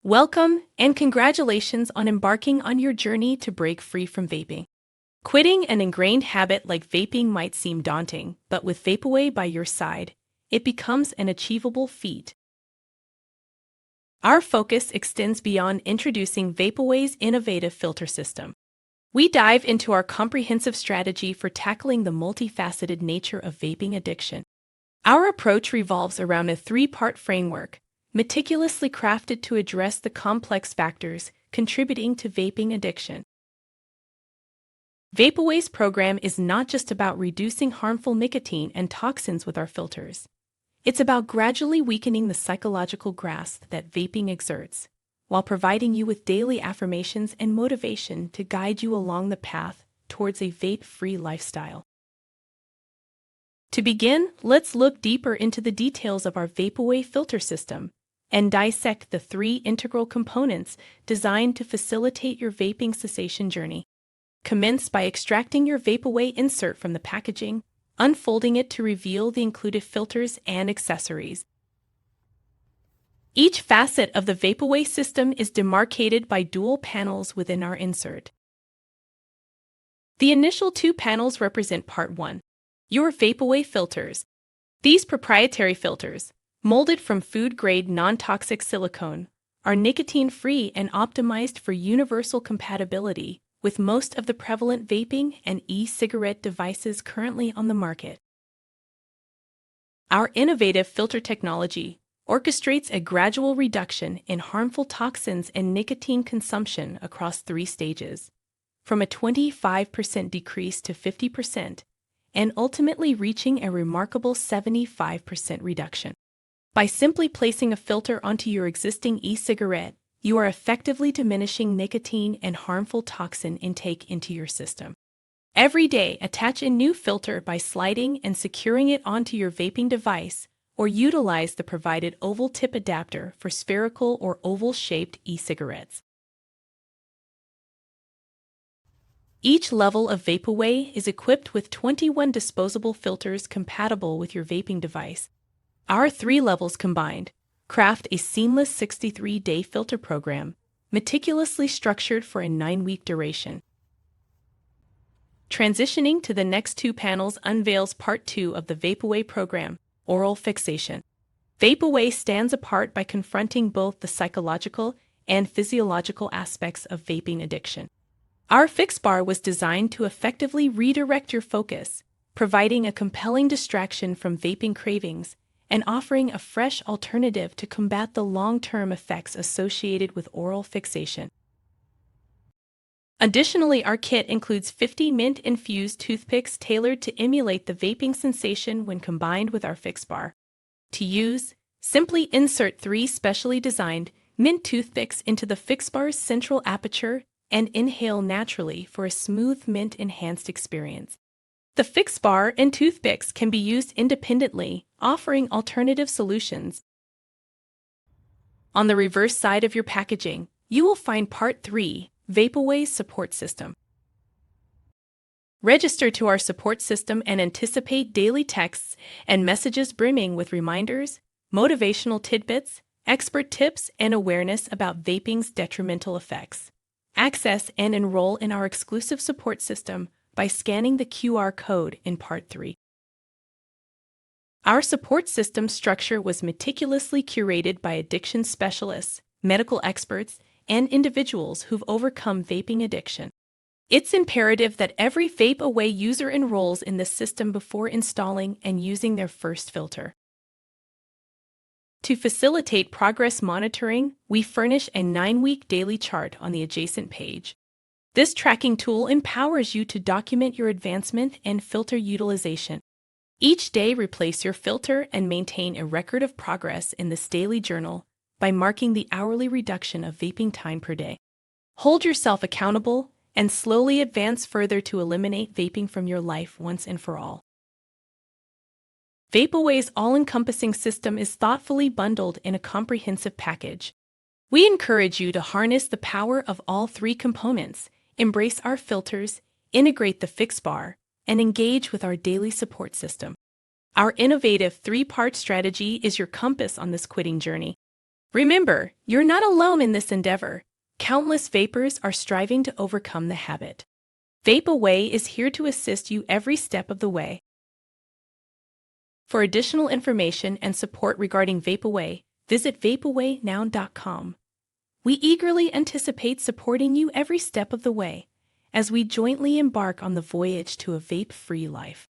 Welcome and congratulations on embarking on your journey to break free from vaping. Quitting an ingrained habit like vaping might seem daunting, but with Vapeaway by your side, it becomes an achievable feat. Our focus extends beyond introducing Vapeaway's innovative filter system. We dive into our comprehensive strategy for tackling the multifaceted nature of vaping addiction. Our approach revolves around a three-part framework, meticulously crafted to address the complex factors contributing to vaping addiction. Vapeaway's program is not just about reducing harmful nicotine and toxins with our filters. It's about gradually weakening the psychological grasp that vaping exerts, while providing you with daily affirmations and motivation to guide you along the path towards a vape-free lifestyle. To begin, let's look deeper into the details of our Vapeaway filter system and dissect the three integral components designed to facilitate your vaping cessation journey. Commence by extracting your Vapeaway insert from the packaging, unfolding it to reveal the included filters and accessories. Each facet of the Vapeaway system is demarcated by dual panels within our insert. The initial two panels represent Part 1, your Vapeaway filters. These proprietary filters, molded from food-grade non-toxic silicone, are nicotine-free and optimized for universal compatibility with most of the prevalent vaping and e-cigarette devices currently on the market. Our innovative filter technology orchestrates a gradual reduction in harmful toxins and nicotine consumption across 3 stages, from a 25% decrease to 50%, and ultimately reaching a remarkable 75% reduction. By simply placing a filter onto your existing e-cigarette, you are effectively diminishing nicotine and harmful toxin intake into your system. Every day, attach a new filter by sliding and securing it onto your vaping device, or utilize the provided oval tip adapter for spherical or oval-shaped e-cigarettes. Each level of Vapeaway is equipped with 21 disposable filters compatible with your vaping device. Our 3 levels combined craft a seamless 63-day filter program, meticulously structured for a 9-week duration. Transitioning to the next 2 panels unveils Part 2 of the Vapeaway program, oral fixation. Vapeaway stands apart by confronting both the psychological and physiological aspects of vaping addiction. Our fix bar was designed to effectively redirect your focus, providing a compelling distraction from vaping cravings and offering a fresh alternative to combat the long-term effects associated with oral fixation. Additionally, our kit includes 50 mint-infused toothpicks tailored to emulate the vaping sensation when combined with our fix bar. To use, simply insert 3 specially designed mint toothpicks into the fix bar's central aperture and inhale naturally for a smooth mint-enhanced experience. The fix bar and toothpicks can be used independently, offering alternative solutions. On the reverse side of your packaging, you will find Part 3, Vapeaway's support system. Register to our support system and anticipate daily texts and messages brimming with reminders, motivational tidbits, expert tips, and awareness about vaping's detrimental effects. Access and enroll in our exclusive support system by scanning the QR code in Part 3. Our support system structure was meticulously curated by addiction specialists, medical experts, and individuals who've overcome vaping addiction. It's imperative that every Vapeaway user enrolls in the system before installing and using their first filter. To facilitate progress monitoring, we furnish a 9-week daily chart on the adjacent page. This tracking tool empowers you to document your advancement and filter utilization. Each day, replace your filter and maintain a record of progress in this daily journal by marking the hourly reduction of vaping time per day. Hold yourself accountable and slowly advance further to eliminate vaping from your life once and for all. Vapeaway's all-encompassing system is thoughtfully bundled in a comprehensive package. We encourage you to harness the power of all 3 components, embrace our filters, integrate the fix bar, and engage with our daily support system. Our innovative 3-part strategy is your compass on this quitting journey. Remember, you're not alone in this endeavor. Countless vapers are striving to overcome the habit. Vapeaway is here to assist you every step of the way. For additional information and support regarding Vapeaway, visit vapeawaynow.com. We eagerly anticipate supporting you every step of the way as we jointly embark on the voyage to a vape-free life.